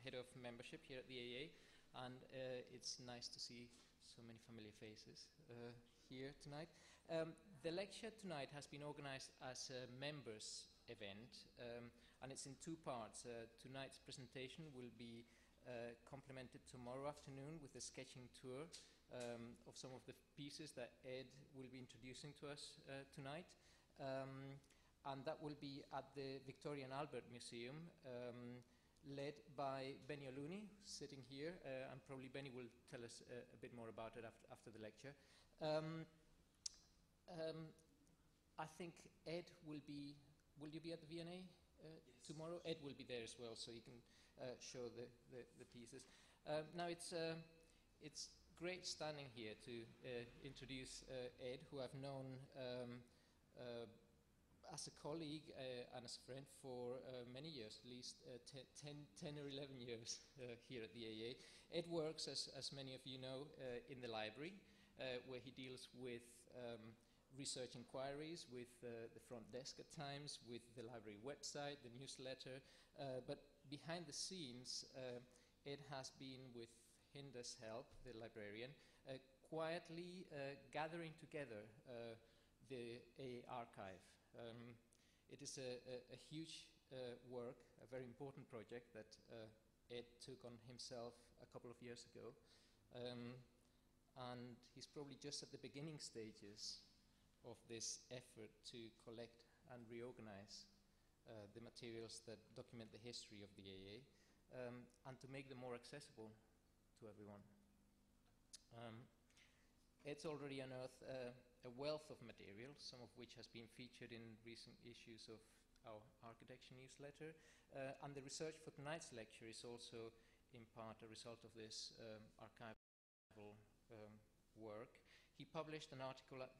head of membership here at the AA, and it's nice to see so many familiar faces here tonight. The lecture tonight has been organized as a members event, and it's in two parts. Tonight's presentation will be complemented tomorrow afternoon with a sketching tour of some of the pieces that Ed will be introducing to us tonight. And that will be at the Victoria and Albert Museum, led by Benny O'Looney, sitting here, and probably Benny will tell us a bit more about it after the lecture. I think Ed will be you be at the V&A yes. Tomorrow? Ed will be there as well, so he can show the pieces. Now it's great standing here to introduce Ed, who I've known as a colleague and as a friend for many years, at least 10 or 11 years here at the AA. Ed works, as many of you know, in the library, where he deals with research inquiries, with the front desk at times, with the library website, the newsletter. But behind the scenes, Ed has been, with Hinda's help, the librarian, quietly gathering together the AA archive. It is a huge work, a very important project that Ed took on himself a couple of years ago. And he's probably just at the beginning stages of this effort to collect and reorganize the materials that document the history of the AA, and to make them more accessible to everyone. Ed's already unearthed a wealth of material, some of which has been featured in recent issues of our architecture newsletter, and the research for tonight's lecture is also in part a result of this archival work. He published an article at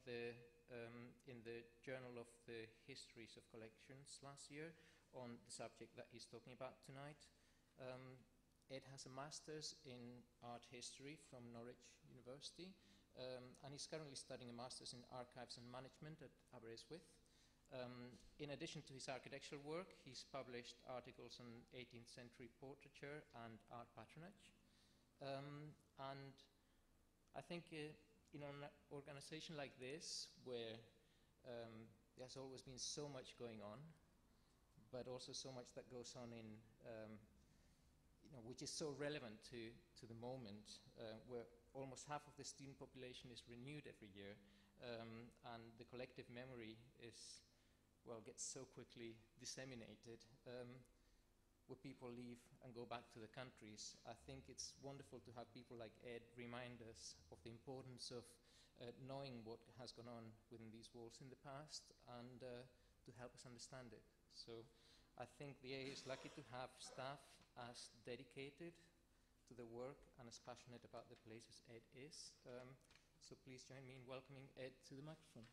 in the Journal of the Histories of Collections last year on the subject that he's talking about tonight. Ed has a master's in art history from Norwich University, and he's currently studying a master's in archives and management at Aberystwyth. In addition to his architectural work, he's published articles on 18th century portraiture and art patronage. And I think in an organization like this, where there's always been so much going on, but also so much that goes on in which is so relevant to the moment, where almost half of the student population is renewed every year, and the collective memory is, gets so quickly disseminated, where people leave and go back to the countries. I think it's wonderful to have people like Ed remind us of the importance of knowing what has gone on within these walls in the past, and to help us understand it. So I think the AA is lucky to have staff as dedicated to the work and as passionate about the place as Ed is. So please join me in welcoming Ed to the microphone.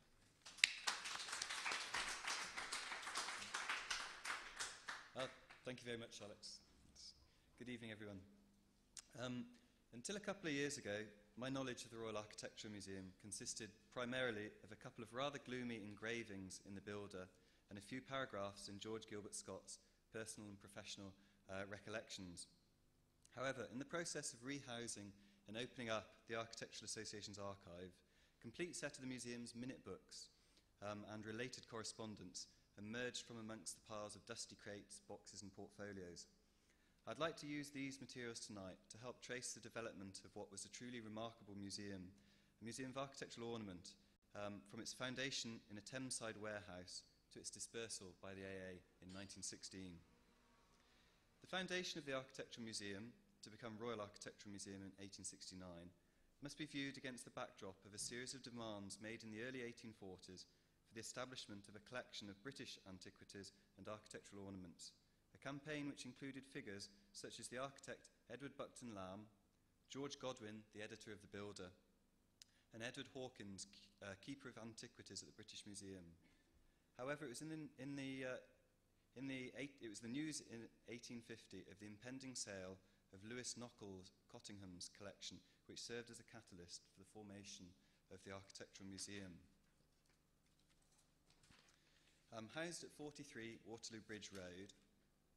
Thank you very much, Alex. Good evening, everyone. Until a couple of years ago, my knowledge of the Royal Architectural Museum consisted primarily of a couple of rather gloomy engravings in the Builder and a few paragraphs in George Gilbert Scott's personal and professional recollections. However, in the process of rehousing and opening up the Architectural Association's archive, a complete set of the museum's minute books and related correspondence emerged from amongst the piles of dusty crates, boxes and portfolios. I'd like to use these materials tonight to help trace the development of what was a truly remarkable museum, a museum of architectural ornament, from its foundation in a Thameside warehouse to its dispersal by the AA in 1916. The foundation of the Architectural Museum, to become Royal Architectural Museum in 1869, must be viewed against the backdrop of a series of demands made in the early 1840s for the establishment of a collection of British antiquities and architectural ornaments, a campaign which included figures such as the architect Edward Buckton Lamb, George Godwin, the editor of The Builder, and Edward Hawkins, keeper of antiquities at the British Museum. However, it was the news in 1850 of the impending sale of Lewis Knockles Cottingham's collection, which served as a catalyst for the formation of the Architectural Museum. Housed at 43 Waterloo Bridge Road,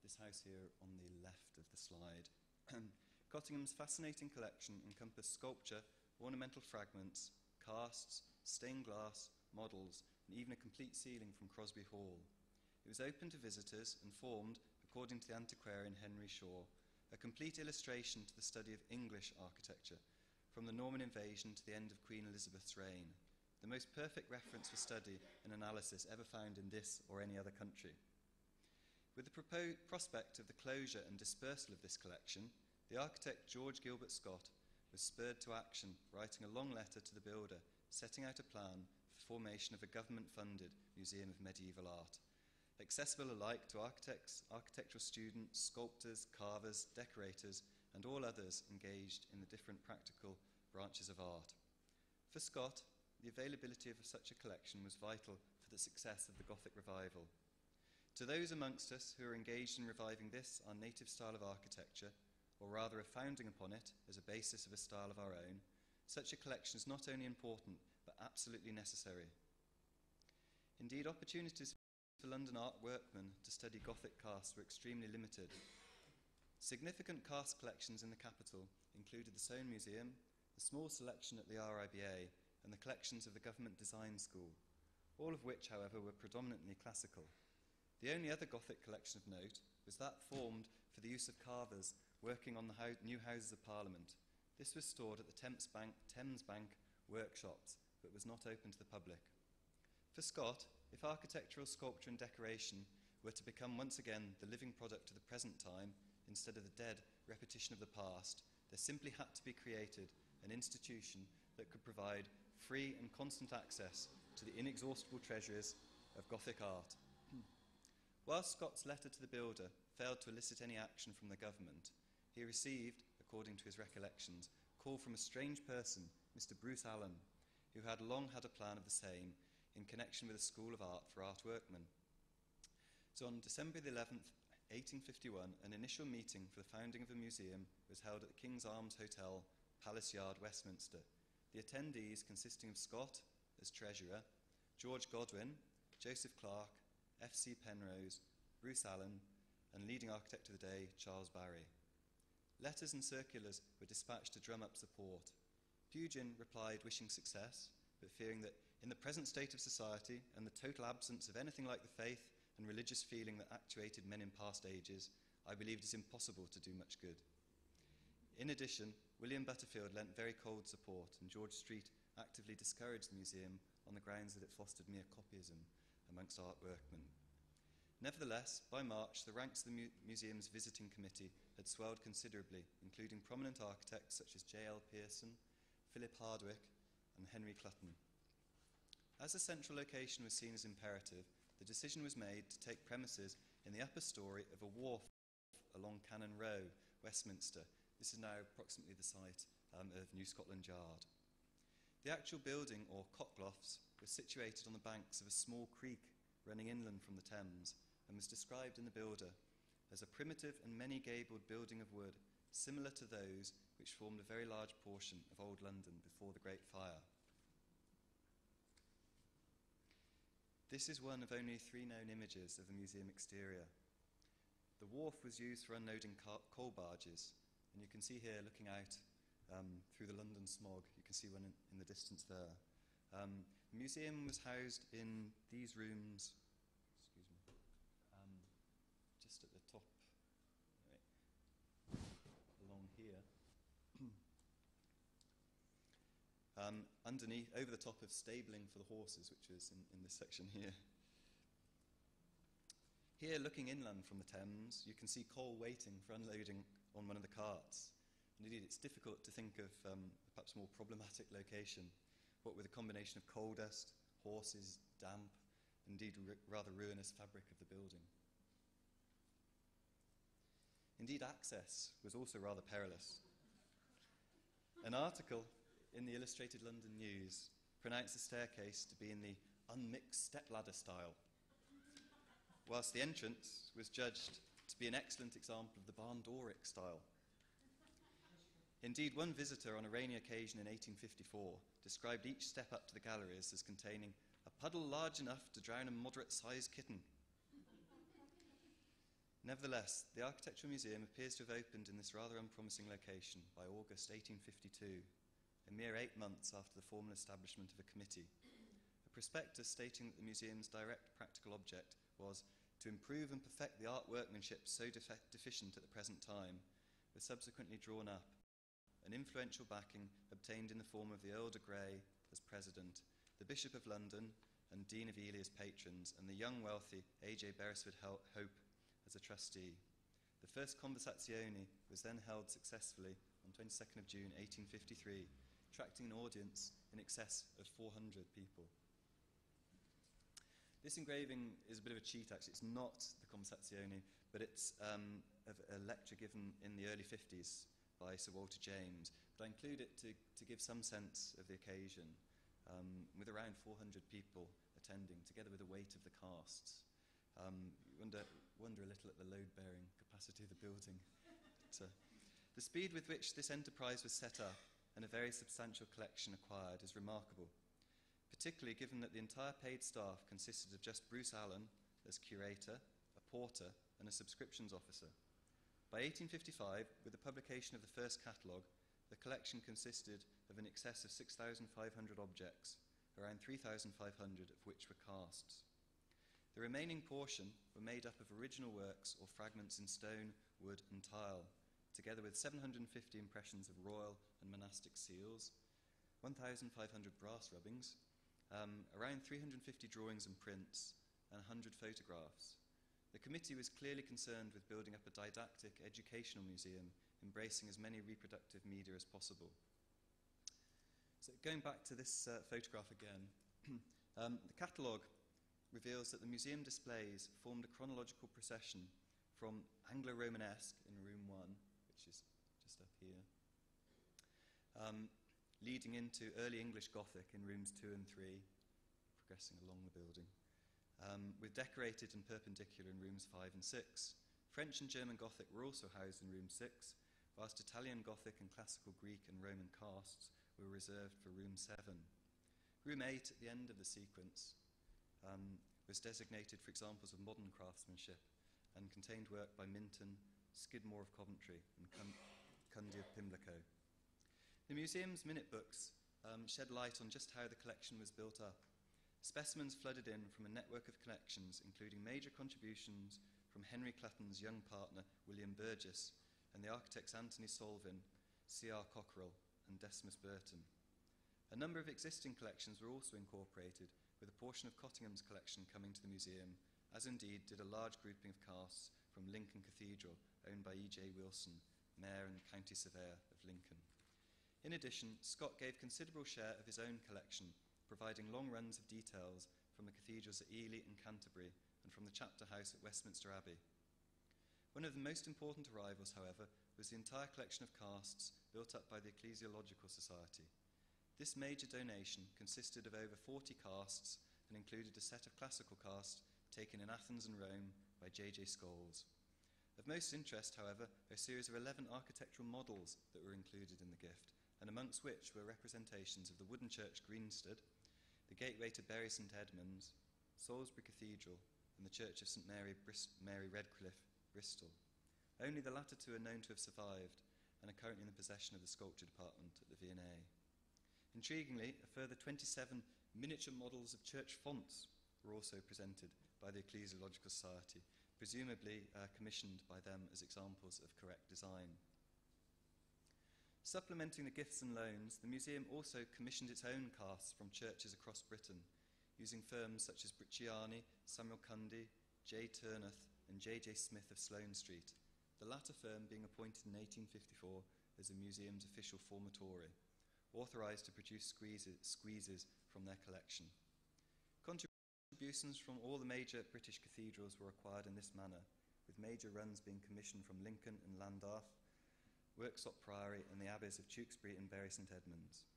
this house here on the left of the slide, Cottingham's fascinating collection encompassed sculpture, ornamental fragments, casts, stained glass, models, and even a complete ceiling from Crosby Hall. It was open to visitors and formed, according to the antiquarian Henry Shaw, a complete illustration to the study of English architecture, from the Norman invasion to the end of Queen Elizabeth's reign, the most perfect reference for study and analysis ever found in this or any other country. With the prospect of the closure and dispersal of this collection, the architect George Gilbert Scott was spurred to action, writing a long letter to the builder, setting out a plan for formation of a government-funded museum of medieval art, accessible alike to architects, architectural students, sculptors, carvers, decorators, and all others engaged in the different practical branches of art. For Scott, the availability of such a collection was vital for the success of the Gothic revival. To those amongst us who are engaged in reviving this, our native style of architecture, or rather of founding upon it as a basis of a style of our own, such a collection is not only important, but absolutely necessary. Indeed, opportunities for London art workmen to study Gothic casts were extremely limited. Significant cast collections in the capital included the Soane Museum, the small selection at the RIBA, and the collections of the Government Design School, all of which, however, were predominantly classical. The only other Gothic collection of note was that formed for the use of carvers working on the new Houses of Parliament. This was stored at the Thames Bank workshops, but was not open to the public. For Scott, if architectural sculpture and decoration were to become once again the living product of the present time, instead of the dead repetition of the past, there simply had to be created an institution that could provide free and constant access to the inexhaustible treasures of Gothic art. Whilst Scott's letter to the builder failed to elicit any action from the government, he received, according to his recollections, a call from a strange person, Mr. Bruce Allen, who had long had a plan of the same in connection with a school of art for art workmen. So on December the 11th, 1851, an initial meeting for the founding of a museum was held at the King's Arms Hotel, Palace Yard, Westminster. The attendees consisting of Scott as treasurer, George Godwin, Joseph Clark, F.C. Penrose, Bruce Allen, and leading architect of the day, Charles Barry. Letters and circulars were dispatched to drum up support. Pugin replied wishing success, but fearing that in the present state of society and the total absence of anything like the faith and religious feeling that actuated men in past ages, I believe it is impossible to do much good. In addition, William Butterfield lent very cold support, and George Street actively discouraged the museum on the grounds that it fostered mere copyism amongst art workmen. Nevertheless, by March, the ranks of the museum's visiting committee had swelled considerably, including prominent architects such as J.L. Pearson, Philip Hardwick, and Henry Clutton. As the central location was seen as imperative, the decision was made to take premises in the upper story of a wharf along Cannon Row, Westminster. This is now approximately the site of New Scotland Yard. The actual building, or cocklophs, was situated on the banks of a small creek running inland from the Thames, and was described in the builder as a primitive and many-gabled building of wood, similar to those which formed a very large portion of Old London before the Great Fire. This is one of only 3 known images of the museum exterior. The wharf was used for unloading coal barges, and you can see here, looking out through the London smog, you can see one in the distance there. The museum was housed in these rooms, just at the top, along here, underneath, over the top of stabling for the horses, which is in this section here. Here, looking inland from the Thames, you can see coal waiting for unloading on one of the carts. And indeed, it's difficult to think of a perhaps more problematic location, what with a combination of coal dust, horses, damp, indeed rather ruinous fabric of the building. Indeed, access was also rather perilous. An article in the Illustrated London News pronounced the staircase to be in the unmixed stepladder style, whilst the entrance was judged to be an excellent example of the barn Doric style. Indeed, one visitor on a rainy occasion in 1854 described each step up to the galleries as containing a puddle large enough to drown a moderate-sized kitten. Nevertheless, the Architectural Museum appears to have opened in this rather unpromising location by August 1852, a mere 8 months after the formal establishment of a committee. A prospectus stating that the museum's direct practical object was to improve and perfect the art workmanship so deficient at the present time was subsequently drawn up. An influential backing obtained in the form of the Earl de Grey as president, the Bishop of London and Dean of Ely as patrons, and the young wealthy A.J. Beresford Hope as a trustee. The first conversazione was then held successfully on 22nd of June 1853, attracting an audience in excess of 400 people. This engraving is a bit of a cheat, actually. It's not the conversazione, but it's a lecture given in the early 50s by Sir Walter James. But I include it to give some sense of the occasion, with around 400 people attending, together with the weight of the casts. You wonder a little at the load-bearing capacity of the building. But, the speed with which this enterprise was set up and a very substantial collection acquired is remarkable, particularly given that the entire paid staff consisted of just Bruce Allen as curator, a porter, and a subscriptions officer. By 1855, with the publication of the first catalogue, the collection consisted of in excess of 6,500 objects, around 3,500 of which were casts. The remaining portion were made up of original works or fragments in stone, wood, and tile, together with 750 impressions of royal and monastic seals, 1,500 brass rubbings, around 350 drawings and prints, and 100 photographs. The committee was clearly concerned with building up a didactic, educational museum, embracing as many reproductive media as possible. So going back to this photograph again, the catalogue reveals that the museum displays formed a chronological procession from Anglo-Romanesque in room 1, which is just up here, leading into early English Gothic in rooms 2 and 3, progressing along the building, with decorated and perpendicular in rooms 5 and 6. French and German Gothic were also housed in room 6, whilst Italian Gothic and classical Greek and Roman casts were reserved for room 7. Room 8, at the end of the sequence, was designated for examples of modern craftsmanship and contained work by Minton, Skidmore of Coventry, and Cundy of Pimlico. The museum's minute books shed light on just how the collection was built up. Specimens flooded in from a network of connections, including major contributions from Henry Clutton's young partner, William Burges, and the architects Anthony Solvin, C.R. Cockerell, and Decimus Burton. A number of existing collections were also incorporated, with a portion of Cottingham's collection coming to the museum, as indeed did a large grouping of casts from Lincoln Cathedral, owned by E.J. Wilson, Mayor and County Surveyor of Lincoln. In addition, Scott gave considerable share of his own collection, providing long runs of details from the cathedrals at Ely and Canterbury and from the chapter house at Westminster Abbey. One of the most important arrivals, however, was the entire collection of casts built up by the Ecclesiological Society. This major donation consisted of over 40 casts and included a set of classical casts taken in Athens and Rome by J.J. Scholes. Of most interest, however, are a series of 11 architectural models that were included in the gift, and amongst which were representations of the wooden church Greenstead, the gateway to Bury St Edmunds, Salisbury Cathedral, and the church of St Mary Redcliffe, Bristol. Only the latter two are known to have survived and are currently in the possession of the sculpture department at the V&A. Intriguingly, a further 27 miniature models of church fonts were also presented by the Ecclesiological Society, presumably commissioned by them as examples of correct design. Supplementing the gifts and loans, the museum also commissioned its own casts from churches across Britain, using firms such as Bricciani, Samuel Cundy, J. Turneth, and J.J. Smith of Sloane Street, the latter firm being appointed in 1854 as the museum's official formatore, authorised to produce squeezes from their collection. Contributions from all the major British cathedrals were acquired in this manner, with major runs being commissioned from Lincoln and Llandaff, Worksop Priory, and the abbeys of Tewkesbury and Bury St Edmunds.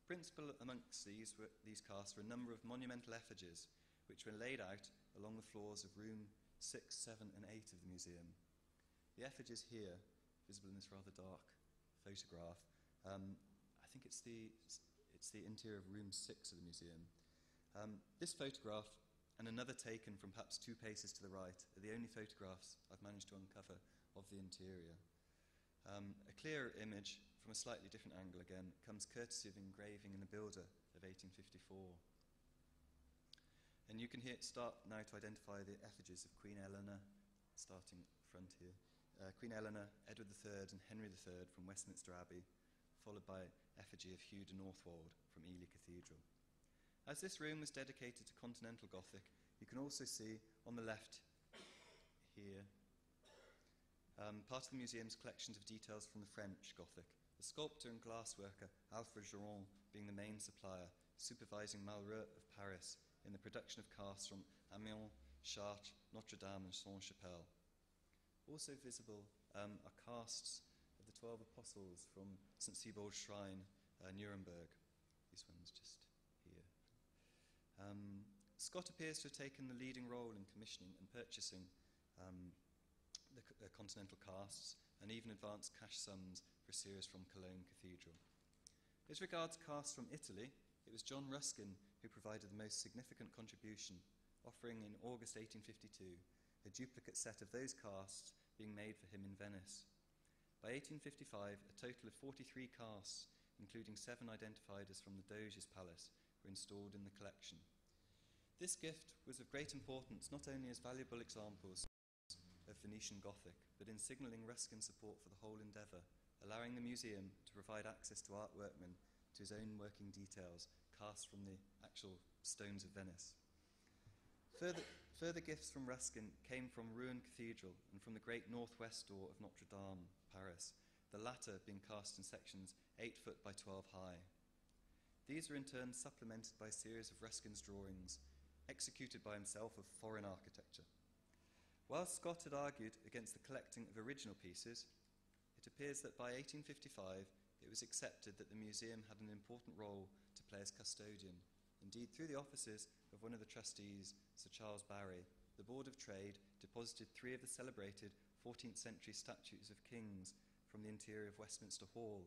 Principal amongst these casts were a number of monumental effigies, which were laid out along the floors of room 6, 7, and 8 of the museum. The effigies here, visible in this rather dark photograph, I think it's the interior of room 6 of the museum. This photograph and another taken from perhaps 2 paces to the right are the only photographs I've managed to uncover of the interior. A clearer image from a slightly different angle again comes courtesy of engraving in the Builder of 1854. And you can start now to identify the effigies of Queen Eleanor, starting front here. Queen Eleanor, Edward III and Henry III from Westminster Abbey, followed by effigy of Hugh de Northwold from Ely Cathedral. As this room was dedicated to Continental Gothic, you can also see on the left here part of the museum's collections of details from the French Gothic, the sculptor and glassworker Alfred Geron being the main supplier, supervising Malraux of Paris in the production of casts from Amiens, Chartres, Notre Dame and Saint-Chapelle. Also visible are casts of the 12 Apostles from St. Sebald's Shrine, Nuremberg. These ones just here. Scott appears to have taken the leading role in commissioning and purchasing the continental casts, and even advanced cash sums for a series from Cologne Cathedral. As regards casts from Italy, it was John Ruskin who provided the most significant contribution, offering in August 1852 a duplicate set of those casts being made for him in Venice. By 1855, a total of 43 casts, including 7 identified as from the Doge's palace, were installed in the collection. This gift was of great importance not only as valuable examples of Venetian Gothic, but in signalling Ruskin's support for the whole endeavour, allowing the museum to provide access to art workmen to his own working details, cast from the actual stones of Venice. Further gifts from Ruskin came from Rouen Cathedral and from the great northwest door of Notre Dame, Paris, the latter being cast in sections 8 foot by 12 high. These are in turn supplemented by a series of Ruskin's drawings, executed by himself of foreign architecture. While Scott had argued against the collecting of original pieces, it appears that by 1855 it was accepted that the museum had an important role to play as custodian. Indeed, through the offices of one of the trustees, Sir Charles Barry, the Board of Trade deposited 3 of the celebrated 14th century statues of kings from the interior of Westminster Hall.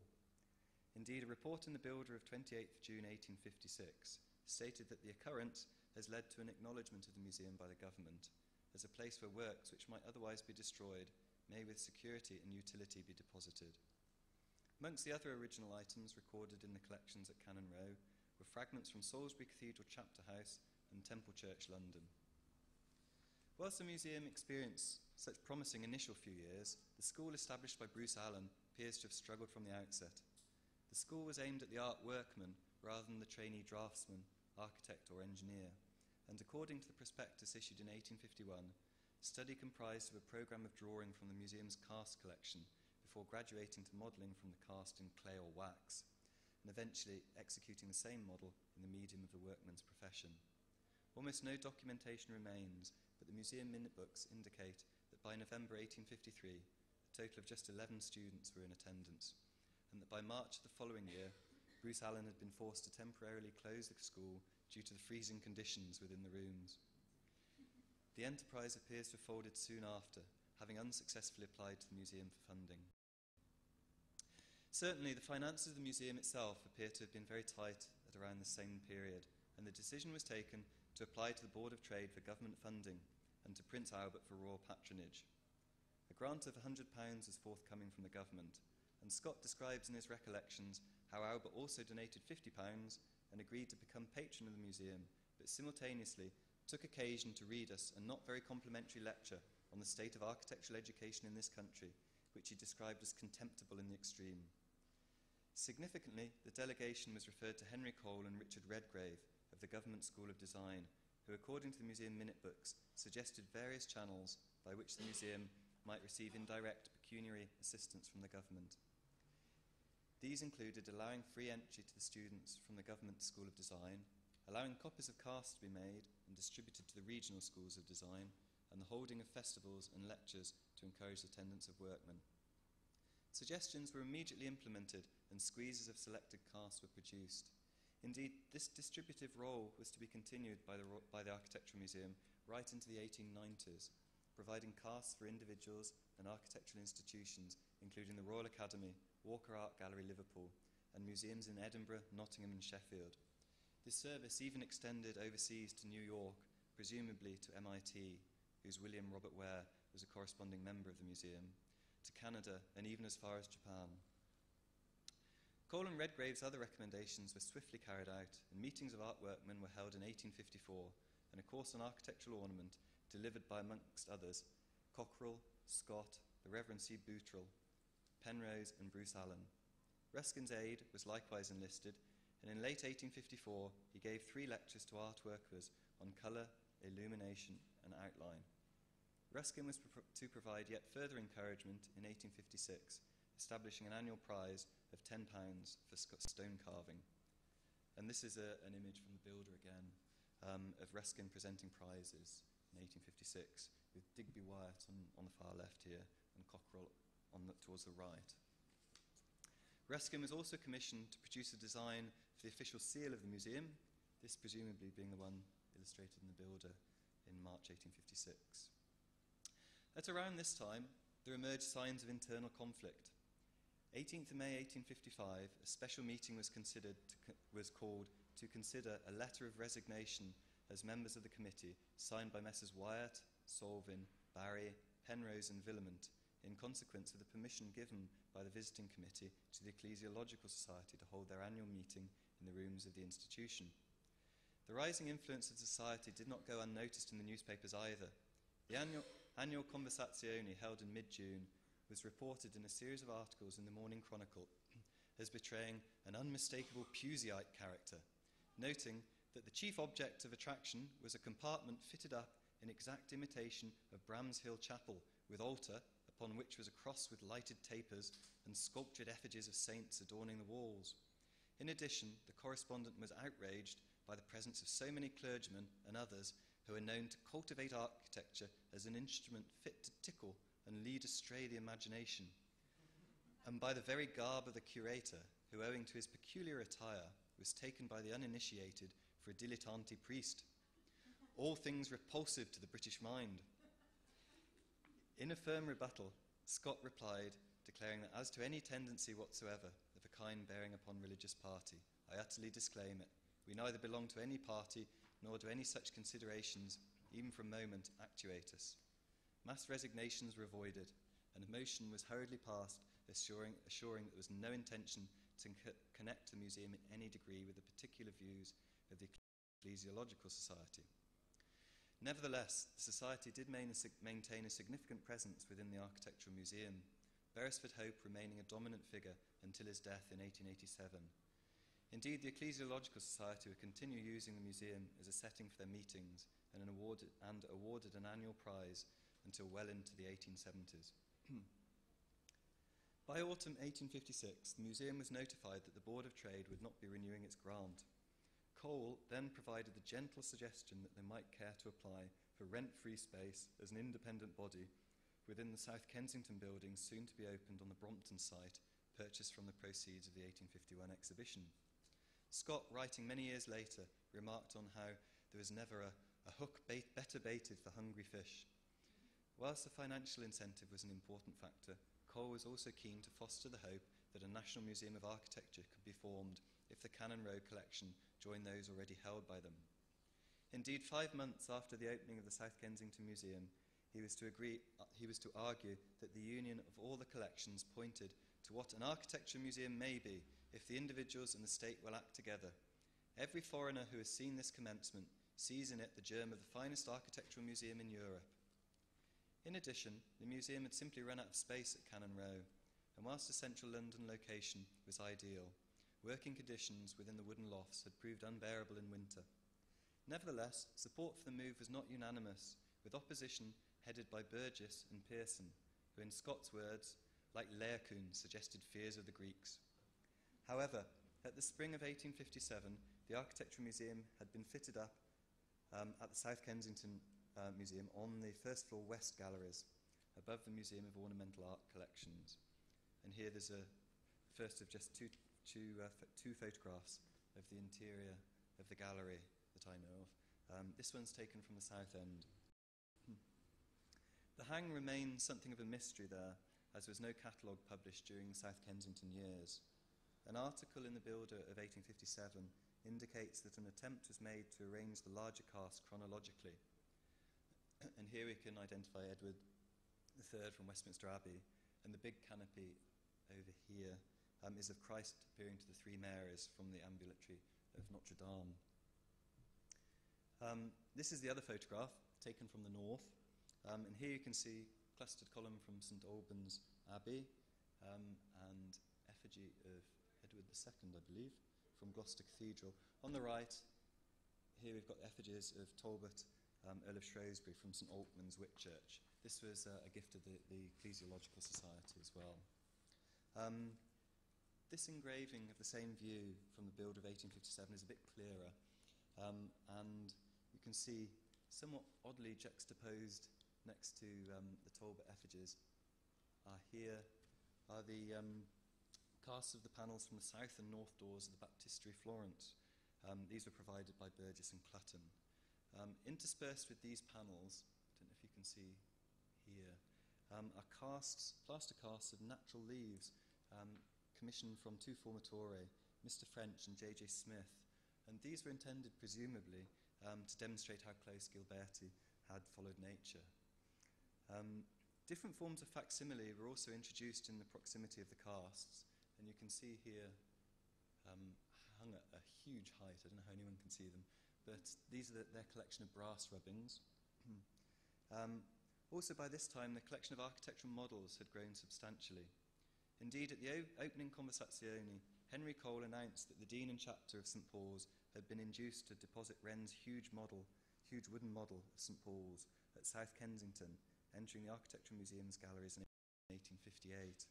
Indeed, a report in the Builder of 28th June 1856 stated that the occurrence has led to an acknowledgement of the museum by the government as a place where works which might otherwise be destroyed may with security and utility be deposited. Amongst the other original items recorded in the collections at Cannon Row were fragments from Salisbury Cathedral Chapter House and Temple Church, London. Whilst the museum experienced such promising initial few years, the school established by Bruce Allen appears to have struggled from the outset. The school was aimed at the art workman rather than the trainee draftsman, architect or engineer, and according to the prospectus issued in 1851, study comprised of a programme of drawing from the museum's cast collection before graduating to modelling from the cast in clay or wax, and eventually executing the same model in the medium of the workman's profession. Almost no documentation remains, but the museum minute books indicate that by November 1853, a total of just 11 students were in attendance, and that by March of the following year, Bruce Allen had been forced to temporarily close the school due to the freezing conditions within the rooms. The enterprise appears to have folded soon after, having unsuccessfully applied to the museum for funding. Certainly, the finances of the museum itself appear to have been very tight at around the same period, and the decision was taken to apply to the Board of Trade for government funding and to Prince Albert for royal patronage. A grant of £100 was forthcoming from the government, and Scott describes in his recollections how Albert also donated £50 and agreed to become patron of the museum, but simultaneously took occasion to read us a not very complimentary lecture on the state of architectural education in this country, which he described as contemptible in the extreme. Significantly, the delegation was referred to Henry Cole and Richard Redgrave of the Government School of Design, who, according to the museum minute books, suggested various channels by which the museum might receive indirect pecuniary assistance from the government. These included allowing free entry to the students from the Government School of Design, allowing copies of casts to be made and distributed to the regional schools of design, and the holding of festivals and lectures to encourage attendance of workmen. Suggestions were immediately implemented and squeezes of selected casts were produced. Indeed, this distributive role was to be continued by the Architectural Museum right into the 1890s, providing casts for individuals and architectural institutions, including the Royal Academy, Walker Art Gallery, Liverpool, and museums in Edinburgh, Nottingham and Sheffield. This service even extended overseas to New York, presumably to MIT, whose William Robert Ware was a corresponding member of the museum, to Canada, and even as far as Japan. Cole and Redgrave's other recommendations were swiftly carried out, and meetings of art workmen were held in 1854, and a course on architectural ornament delivered by, amongst others, Cockerell, Scott, the Reverend C. Boutrell, Penrose, and Bruce Allen. Ruskin's aid was likewise enlisted, and in late 1854 he gave 3 lectures to art workers on colour, illumination, and outline. Ruskin was to provide yet further encouragement in 1856, establishing an annual prize of £10 for stone carving. And this is an image from the builder again, of Ruskin presenting prizes in 1856, with Digby Wyatt on the far left here, and Cockerell towards the right. Ruskin was also commissioned to produce a design for the official seal of the museum, this presumably being the one illustrated in the builder in March 1856. At around this time, there emerged signs of internal conflict. 18th of May 1855, a special meeting was called to consider a letter of resignation as members of the committee, signed by Messrs. Wyatt, Solvin, Barry, Penrose, and Villamont, in consequence of the permission given by the visiting committee to the Ecclesiological Society to hold their annual meeting in the rooms of the institution. The rising influence of the society did not go unnoticed in the newspapers either. The annual Conversazione, held in mid-June, was reported in a series of articles in the Morning Chronicle as betraying an unmistakable Puseyite character, noting that the chief object of attraction was a compartment fitted up in exact imitation of Bramshill Chapel, with altar, upon which was a cross with lighted tapers and sculptured effigies of saints adorning the walls. In addition, the correspondent was outraged by the presence of so many clergymen and others who are known to cultivate architecture as an instrument fit to tickle and lead astray the imagination, and by the very garb of the curator, who, owing to his peculiar attire, was taken by the uninitiated for a dilettante priest. All things repulsive to the British mind. In a firm rebuttal, Scott replied, declaring that as to any tendency whatsoever of a kind bearing upon religious party, I utterly disclaim it. We neither belong to any party, nor do any such considerations, even for a moment, actuate us. Mass resignations were avoided, and a motion was hurriedly passed assuring that there was no intention to connect the museum in any degree with the particular views of the Ecclesiological Society. Nevertheless, the Society did maintain a significant presence within the Architectural Museum, Beresford Hope remaining a dominant figure until his death in 1887. Indeed, the Ecclesiological Society would continue using the museum as a setting for their meetings and awarded an annual prize until well into the 1870s. By autumn 1856, the museum was notified that the Board of Trade would not be renewing its grant. Cole then provided the gentle suggestion that they might care to apply for rent-free space as an independent body within the South Kensington building soon to be opened on the Brompton site, purchased from the proceeds of the 1851 exhibition. Scott, writing many years later, remarked on how there was never a hook better baited for hungry fish. Whilst the financial incentive was an important factor, Cole was also keen to foster the hope that a National Museum of Architecture could be formed if the Cannon Row collection joined those already held by them. Indeed, 5 months after the opening of the South Kensington Museum, he was to argue that the union of all the collections pointed to what an architecture museum may be if the individuals and the state will act together. Every foreigner who has seen this commencement sees in it the germ of the finest architectural museum in Europe. In addition, the museum had simply run out of space at Cannon Row, and whilst the central London location was ideal, working conditions within the wooden lofts had proved unbearable in winter. Nevertheless, support for the move was not unanimous, with opposition headed by Burges and Pearson, who, in Scott's words, like Laocoon, suggested fears of the Greeks. However, at the spring of 1857, the Architectural Museum had been fitted up at the South Kensington Museum on the first floor west galleries, above the Museum of Ornamental Art Collections. And here there's a first of just two photographs of the interior of the gallery that I know of. This one's taken from the south end. The hang remains something of a mystery there, as there was no catalogue published during the South Kensington years. An article in the Builder of 1857 indicates that an attempt was made to arrange the larger cast chronologically. And here we can identify Edward III from Westminster Abbey, and the big canopy over here is of Christ appearing to the three Marys from the ambulatory of Notre Dame. This is the other photograph taken from the north, and here you can see clustered column from St Albans Abbey and effigy of Edward II, I believe, from Gloucester Cathedral. On the right, here we've got effigies of Talbot, Earl of Shrewsbury from St Altman's Whitchurch. This was a gift of the Ecclesiological Society as well. This engraving of the same view from the build of 1857 is a bit clearer, and you can see somewhat oddly juxtaposed next to the Talbot effigies here are the casts of the panels from the south and north doors of the Baptistery Florence. These were provided by Burges and Clutton. Interspersed with these panels, I don't know if you can see here, are plaster casts of natural leaves commissioned from two formatore, Mr. French and J.J. Smith, and these were intended, presumably, to demonstrate how close Gilberti had followed nature. Different forms of facsimile were also introduced in the proximity of the casts, and you can see here, hung at a huge height, I don't know how anyone can see them, but these are their collection of brass rubbings. Also by this time, the collection of architectural models had grown substantially. Indeed, at the opening conversazione, Henry Cole announced that the Dean and Chapter of St Paul's had been induced to deposit Wren's huge wooden model of St Paul's at South Kensington, entering the Architectural Museum's galleries in 1858.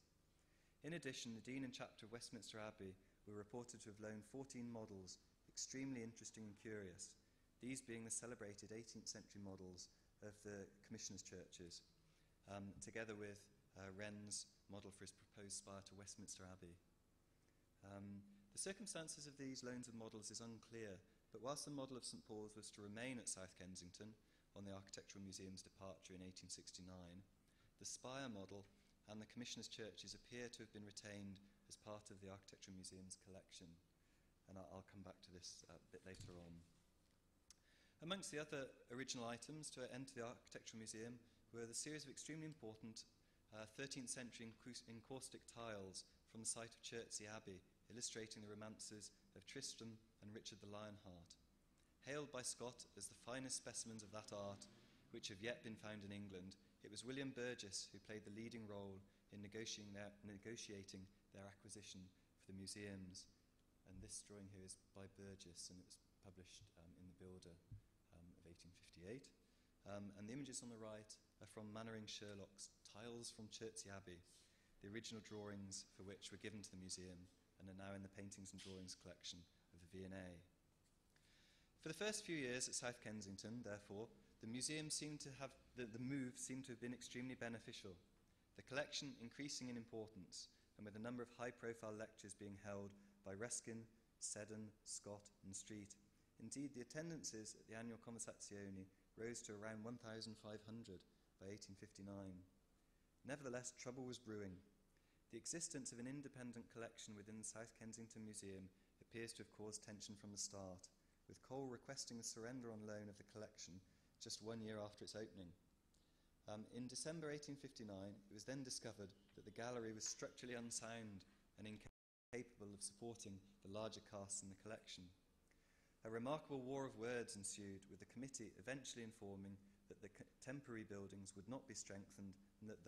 In addition, the Dean and Chapter of Westminster Abbey were reported to have loaned 14 models, extremely interesting and curious, these being the celebrated 18th century models of the Commissioners' churches, together with Wren's model for his proposed spire to Westminster Abbey. The circumstances of these loans of models is unclear, but whilst the model of St Paul's was to remain at South Kensington on the Architectural Museum's departure in 1869, the spire model and the Commissioners' churches appear to have been retained as part of the Architectural Museum's collection, and I'll come back to this a bit later on. Amongst the other original items to enter the Architectural Museum were the series of extremely important 13th century encaustic tiles from the site of Chertsey Abbey, illustrating the romances of Tristram and Richard the Lionheart. Hailed by Scott as the finest specimens of that art which have yet been found in England, it was William Burges who played the leading role in negotiating their acquisition for the museums. And this drawing here is by Burges, and it was published in the Builder of 1858. And the images on the right are from Mannering Sherlock's Tiles from Chertsey Abbey, the original drawings for which were given to the museum and are now in the Paintings and Drawings collection of the V&A. For the first few years at South Kensington, therefore, the museum seemed to have the move seemed to have been extremely beneficial, the collection increasing in importance, and with a number of high-profile lectures being held by Ruskin, Seddon, Scott, and Street. Indeed, the attendances at the annual Conversazione rose to around 1,500 by 1859. Nevertheless, trouble was brewing. The existence of an independent collection within the South Kensington Museum appears to have caused tension from the start, with Cole requesting the surrender on loan of the collection just 1 year after its opening. In December 1859, it was then discovered that the gallery was structurally unsound and incapable of supporting the larger casts in the collection. A remarkable war of words ensued, with the committee eventually informing that the temporary buildings would not be strengthened, and that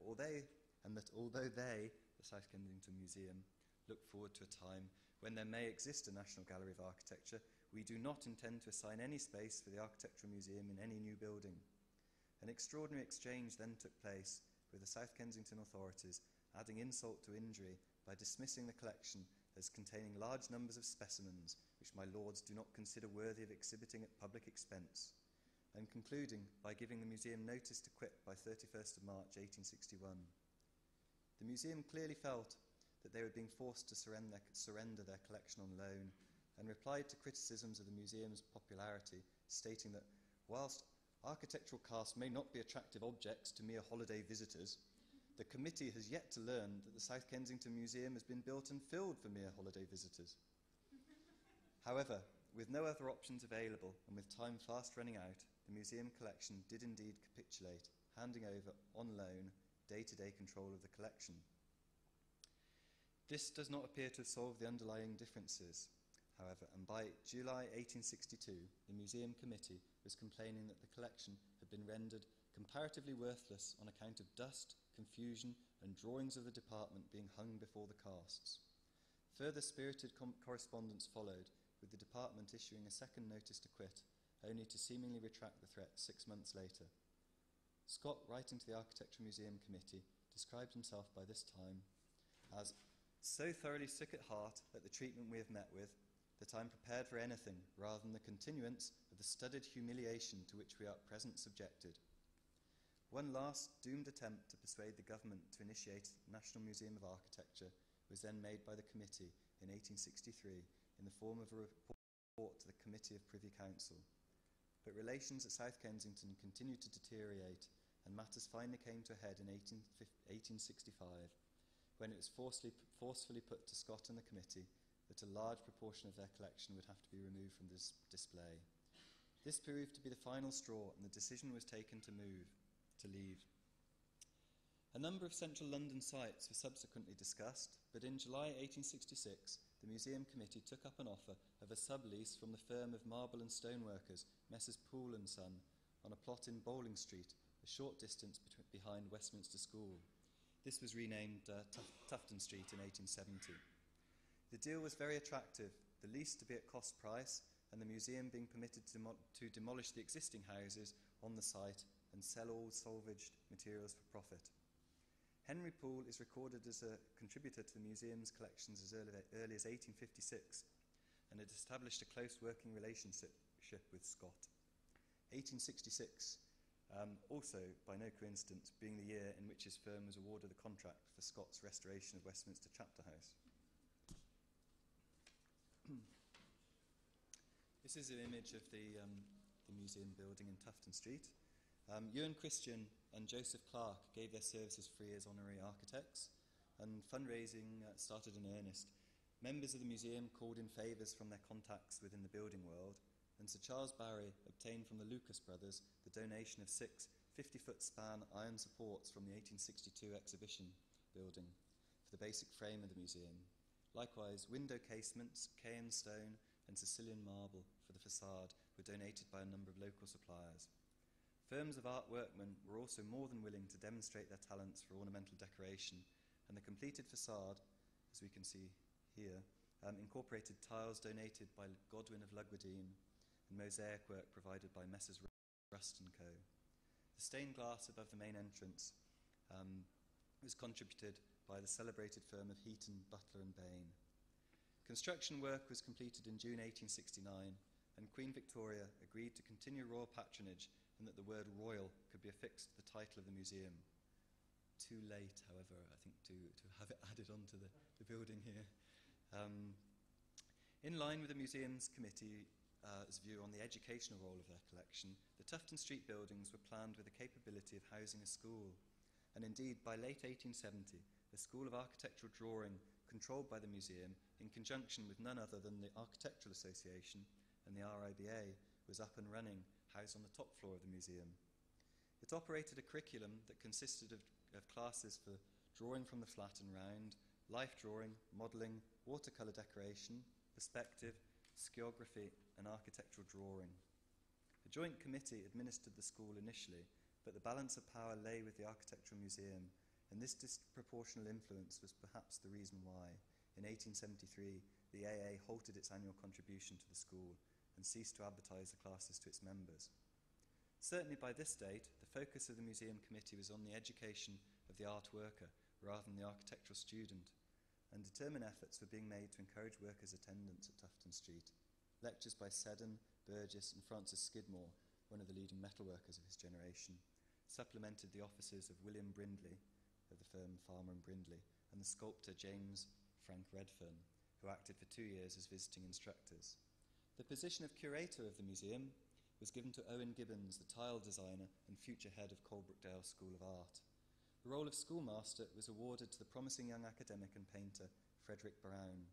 although they, the South Kensington Museum, look forward to a time when there may exist a National Gallery of Architecture, we do not intend to assign any space for the Architectural Museum in any new building. An extraordinary exchange then took place, with the South Kensington authorities adding insult to injury by dismissing the collection as containing large numbers of specimens which my lords do not consider worthy of exhibiting at public expense, and concluding by giving the museum notice to quit by 31st of March 1861. The museum clearly felt that they were being forced to surrender their collection on loan, and replied to criticisms of the museum's popularity, stating that whilst architectural casts may not be attractive objects to mere holiday visitors, the committee has yet to learn that the South Kensington Museum has been built and filled for mere holiday visitors. However, with no other options available and with time fast running out, the museum collection did indeed capitulate, handing over on loan day-to-day control of the collection. This does not appear to have solved the underlying differences, however, and by July 1862, the museum committee was complaining that the collection had been rendered comparatively worthless on account of dust, confusion, and drawings of the department being hung before the casts. Further spirited correspondence followed, with the department issuing a second notice to quit, only to seemingly retract the threat 6 months later. Scott, writing to the Architectural Museum Committee, described himself by this time as so thoroughly sick at heart at the treatment we have met with, that I am prepared for anything rather than the continuance of the studied humiliation to which we are at present subjected. One last doomed attempt to persuade the government to initiate the National Museum of Architecture was then made by the committee in 1863 in the form of a report to the Committee of Privy Council. But relations at South Kensington continued to deteriorate, and matters finally came to a head in 1865, when it was forcefully put to Scott and the committee that a large proportion of their collection would have to be removed from this display. This proved to be the final straw, and the decision was taken to leave. A number of central London sites were subsequently discussed, but in July 1866, the Museum Committee took up an offer of a sublease from the firm of marble and stoneworkers, Messrs. Poole & Son, on a plot in Bowling Street, a short distance behind Westminster School. This was renamed Tufton Street in 1870. The deal was very attractive, the lease to be at cost price, and the museum being permitted to demolish the existing houses on the site and sell all salvaged materials for profit. Henry Poole is recorded as a contributor to the museum's collections as early as 1856 and had established a close working relationship with Scott. 1866, also, by no coincidence, being the year in which his firm was awarded the contract for Scott's restoration of Westminster Chapter House. This is an image of the museum building in Tufton Street. Ewan Christian and Joseph Clark gave their services free as honorary architects, and fundraising started in earnest. Members of the museum called in favours from their contacts within the building world, and Sir Charles Barry obtained from the Lucas brothers the donation of 6 50-foot span iron supports from the 1862 exhibition building for the basic frame of the museum. Likewise, window casements, Caen stone and Sicilian marble for the facade were donated by a number of local suppliers. Firms of art workmen were also more than willing to demonstrate their talents for ornamental decoration, and the completed facade, as we can see here, incorporated tiles donated by Godwin of Lugwardine and mosaic work provided by Messrs. Ruskin Co. The stained glass above the main entrance was contributed by the celebrated firm of Heaton, Butler and Bain. Construction work was completed in June 1869, and Queen Victoria agreed to continue royal patronage and that the word royal could be affixed to the title of the museum. Too late, however, I think, to have it added onto the building here. In line with the museum's committee's view on the educational role of their collection, the Tufton Street buildings were planned with the capability of housing a school, and indeed by late 1870, the School of Architectural Drawing, controlled by the museum in conjunction with none other than the Architectural Association and the RIBA, was up and running, housed on the top floor of the museum. It operated a curriculum that consisted of classes for drawing from the flat and round, life drawing, modelling, watercolour decoration, perspective, skiography and architectural drawing. A joint committee administered the school initially, but the balance of power lay with the Architectural Museum, and this disproportional influence was perhaps the reason why, in 1873, the AA halted its annual contribution to the school and ceased to advertise the classes to its members. Certainly by this date, the focus of the museum committee was on the education of the art worker rather than the architectural student, and determined efforts were being made to encourage workers' attendance at Tufton Street. Lectures by Seddon, Burges and Francis Skidmore, one of the leading metalworkers of his generation, supplemented the offices of William Brindley, of the firm Farmer and Brindley, and the sculptor James Frank Redfern, who acted for 2 years as visiting instructors. The position of curator of the museum was given to Owen Gibbons, the tile designer and future head of Coalbrookdale School of Art. The role of schoolmaster was awarded to the promising young academic and painter Frederick Brown.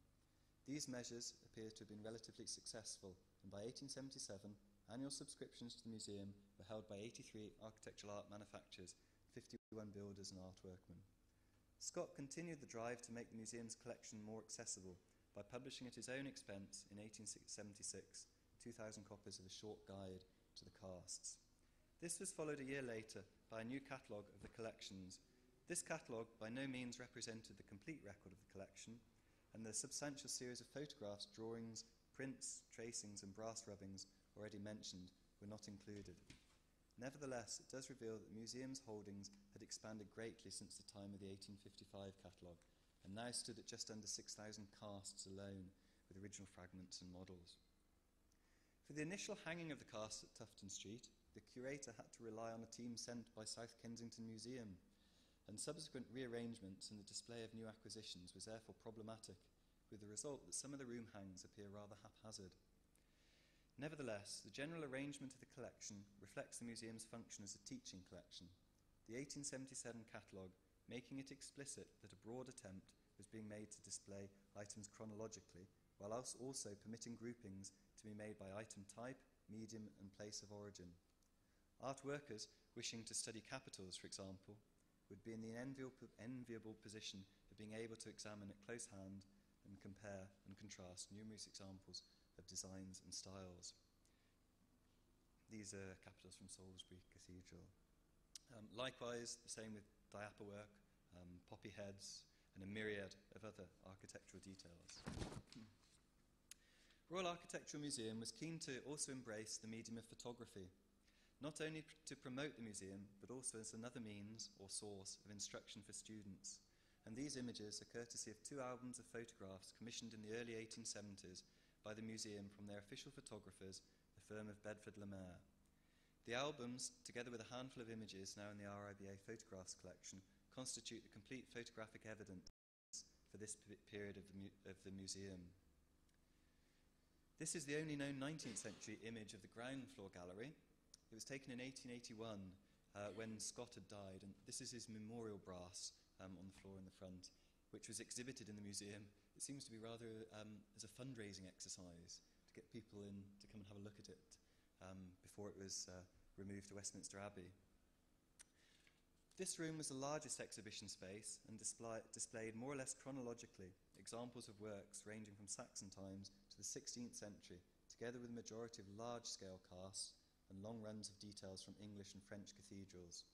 These measures appear to have been relatively successful, and by 1877, annual subscriptions to the museum were held by 83 architectural art manufacturers, 51 builders and art workmen. Scott continued the drive to make the museum's collection more accessible by publishing at his own expense in 1876 2,000 copies of a short guide to the casts. This was followed a year later by a new catalogue of the collections. This catalogue by no means represented the complete record of the collection, and the substantial series of photographs, drawings, prints, tracings and brass rubbings already mentioned were not included. Nevertheless, it does reveal that the museum's holdings had expanded greatly since the time of the 1855 catalogue, and now stood at just under 6,000 casts alone, with original fragments and models. For the initial hanging of the casts at Tufton Street, the curator had to rely on a team sent by South Kensington Museum, and subsequent rearrangements and the display of new acquisitions was therefore problematic, with the result that some of the room hangs appear rather haphazard. Nevertheless, the general arrangement of the collection reflects the museum's function as a teaching collection. The 1877 catalogue, making it explicit that a broad attempt was being made to display items chronologically, while also permitting groupings to be made by item type, medium and place of origin. Art workers wishing to study capitals, for example, would be in the enviable position of being able to examine at close hand and compare and contrast numerous examples of designs and styles. These are capitals from Salisbury Cathedral. Likewise, the same with diaper work, poppy heads, and a myriad of other architectural details. Royal Architectural Museum was keen to also embrace the medium of photography, not only to promote the museum, but also as another means or source of instruction for students. And these images are courtesy of 2 albums of photographs commissioned in the early 1870s by the museum from their official photographers, the firm of Bedford-Lemaire. The albums, together with a handful of images now in the RIBA photographs collection, constitute the complete photographic evidence for this period of the museum. This is the only known 19th century image of the ground floor gallery. It was taken in 1881 when Scott had died, and this is his memorial brass on the floor in the front, which was exhibited in the museum. It seems to be rather as a fundraising exercise to get people in to come and have a look at it before it was removed to Westminster Abbey. This room was the largest exhibition space and displayed more or less chronologically examples of works ranging from Saxon times to the 16th century, together with a majority of large-scale casts and long runs of details from English and French cathedrals.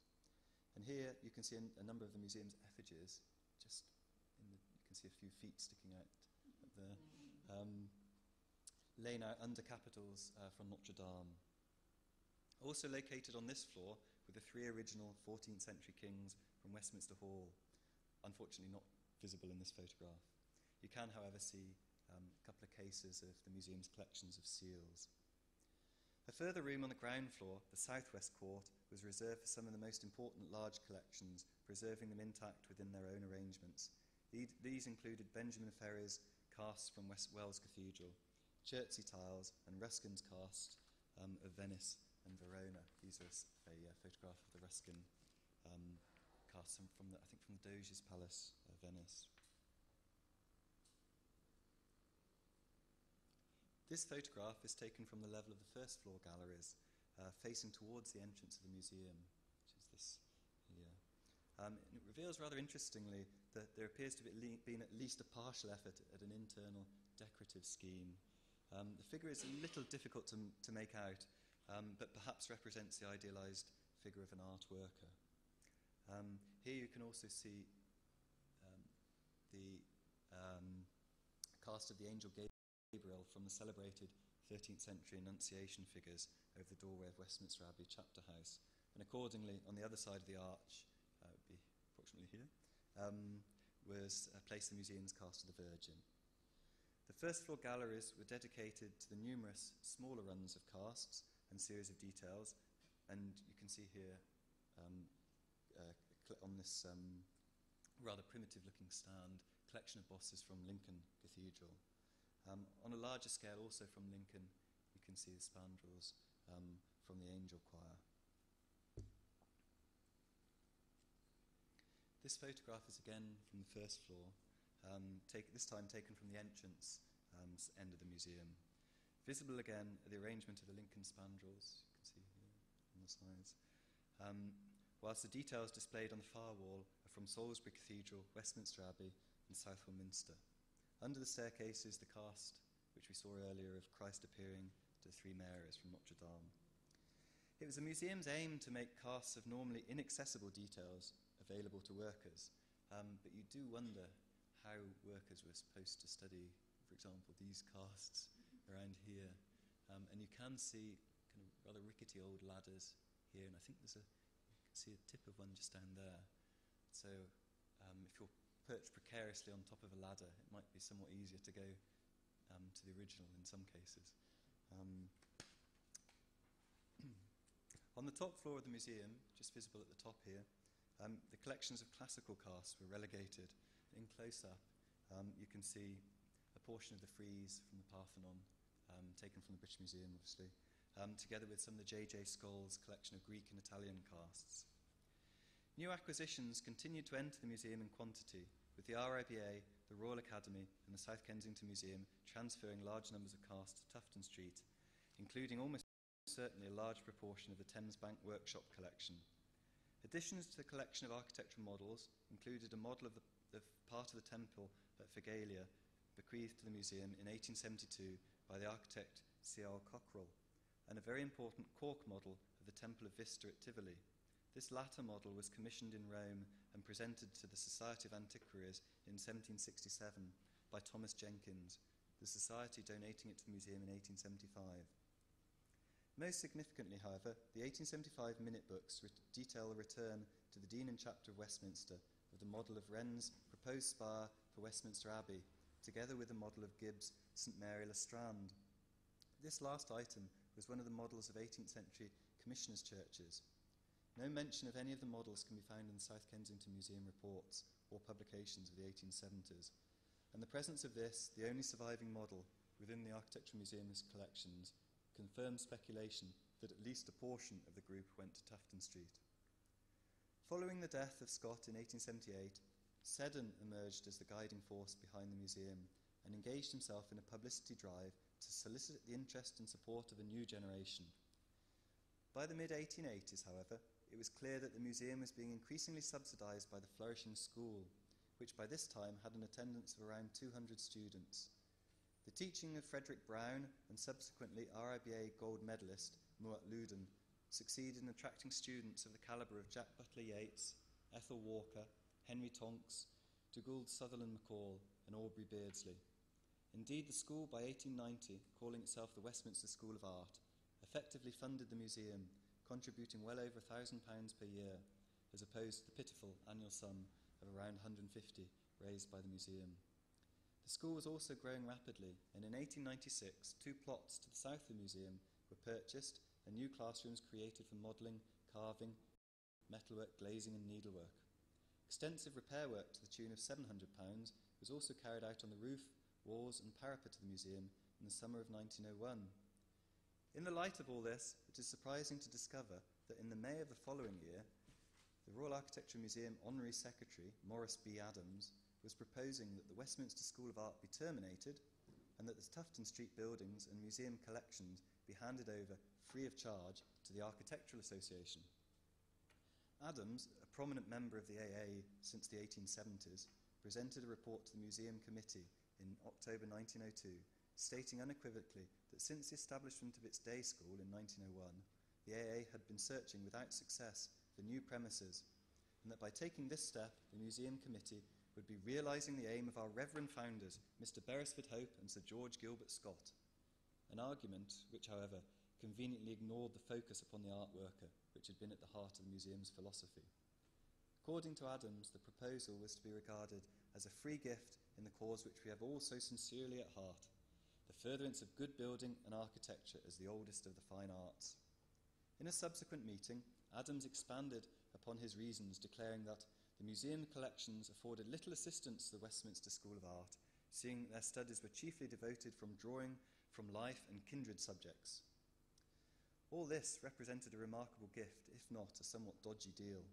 And here you can see a number of the museum's effigies, you can see a few feet sticking out there, laying out under capitals from Notre Dame. Also located on this floor were the 3 original 14th century kings from Westminster Hall, unfortunately not visible in this photograph. You can, however, see a couple of cases of the museum's collections of seals. A further room on the ground floor, the southwest court, was reserved for some of the most important large collections, preserving them intact within their own arrangements. These included Benjamin Ferrer's casts from West Wells Cathedral, Chertsey tiles, and Ruskin's cast of Venice and Verona. These are a photograph of the Ruskin cast from the Doge's Palace of Venice. This photograph is taken from the level of the first floor galleries, facing towards the entrance of the museum, which is this here. It reveals rather interestingly that there appears to have been at least a partial effort at an internal decorative scheme. The figure is a little difficult to make out, but perhaps represents the idealised figure of an art worker. Here you can also see the cast of the angel Gabriel from the celebrated 13th century Annunciation figures over the doorway of Westminster Abbey Chapter House. And accordingly, on the other side of the arch, would be approximately here, was placed the museum's cast of the Virgin. The first floor galleries were dedicated to the numerous smaller runs of casts and series of details, and you can see here on this rather primitive looking stand, collection of bosses from Lincoln Cathedral. On a larger scale, also from Lincoln, you can see the spandrels from the Angel Choir. This photograph is again from the first floor, this time taken from the entrance end of the museum. Visible again are the arrangement of the Lincoln spandrels, you can see here on the sides. Whilst the details displayed on the far wall are from Salisbury Cathedral, Westminster Abbey and Southwell Minster. Under the staircase is the cast, which we saw earlier, of Christ appearing to the three Marys from Notre Dame. It was the museum's aim to make casts of normally inaccessible details available to workers, but you do wonder how workers were supposed to study, for example, these casts around here. And you can see kind of rather rickety old ladders here, and I think you can see a tip of one just down there. So if you're perched precariously on top of a ladder, it might be somewhat easier to go to the original in some cases. On the top floor of the museum, just visible at the top here, the collections of classical casts were relegated. In close-up, you can see a portion of the frieze from the Parthenon, taken from the British Museum, obviously, together with some of the J.J. Scholl's collection of Greek and Italian casts. New acquisitions continued to enter the museum in quantity, with the RIBA, the Royal Academy and the South Kensington Museum transferring large numbers of casts to Tufton Street, including almost certainly a large proportion of the Thames Bank Workshop collection. Additions to the collection of architectural models included a model of part of the temple at Figalia, bequeathed to the museum in 1872 by the architect C.L. Cockerell, and a very important cork model of the Temple of Vista at Tivoli. This latter model was commissioned in Rome and presented to the Society of Antiquaries in 1767 by Thomas Jenkins, the Society donating it to the museum in 1875. Most significantly, however, the 1875 minute books detail the return to the Dean and Chapter of Westminster of the model of Wren's proposed spire for Westminster Abbey, together with a model of Gibbs' St Mary le Strand. This last item was one of the models of 18th century commissioners' churches. No mention of any of the models can be found in the South Kensington Museum reports or publications of the 1870s, and the presence of this, the only surviving model within the Architectural Museum's collections, confirms speculation that at least a portion of the group went to Tufton Street. Following the death of Scott in 1878, Seddon emerged as the guiding force behind the museum and engaged himself in a publicity drive to solicit the interest and support of a new generation. By the mid-1880s, however, it was clear that the museum was being increasingly subsidised by the flourishing school, which by this time had an attendance of around 200 students. The teaching of Frederick Brown and subsequently RIBA gold medalist Muat Loudon succeeded in attracting students of the calibre of Jack Butler Yeats, Ethel Walker, Henry Tonks, Dugald Sutherland McCall and Aubrey Beardsley. Indeed, the school by 1890, calling itself the Westminster School of Art, effectively funded the museum, contributing well over £1,000 per year, as opposed to the pitiful annual sum of around 150 raised by the museum. The school was also growing rapidly, and in 1896, 2 plots to the south of the museum were purchased and new classrooms created for modelling, carving, metalwork, glazing and needlework. Extensive repair work to the tune of £700 was also carried out on the roof, walls and parapet of the museum in the summer of 1901. In the light of all this, it is surprising to discover that in the May of the following year, the Royal Architectural Museum Honorary Secretary, Maurice B. Adams, was proposing that the Westminster School of Art be terminated and that the Tufton Street buildings and museum collections be handed over free of charge to the Architectural Association. Adams, a prominent member of the AA since the 1870s, presented a report to the Museum Committee in October 1902, stating unequivocally that since the establishment of its day school in 1901, the AA had been searching without success for new premises, and that by taking this step, the Museum Committee would be realising the aim of our reverend founders, Mr. Beresford Hope and Sir George Gilbert Scott, an argument which, however, conveniently ignored the focus upon the art worker, which had been at the heart of the museum's philosophy. According to Adams, the proposal was to be regarded as a free gift in the cause which we have all so sincerely at heart, the furtherance of good building and architecture as the oldest of the fine arts. In a subsequent meeting, Adams expanded upon his reasons, declaring that the museum collections afforded little assistance to the Westminster School of Art, seeing that their studies were chiefly devoted from drawing, from life and kindred subjects. All this represented a remarkable gift, if not a somewhat dodgy deal.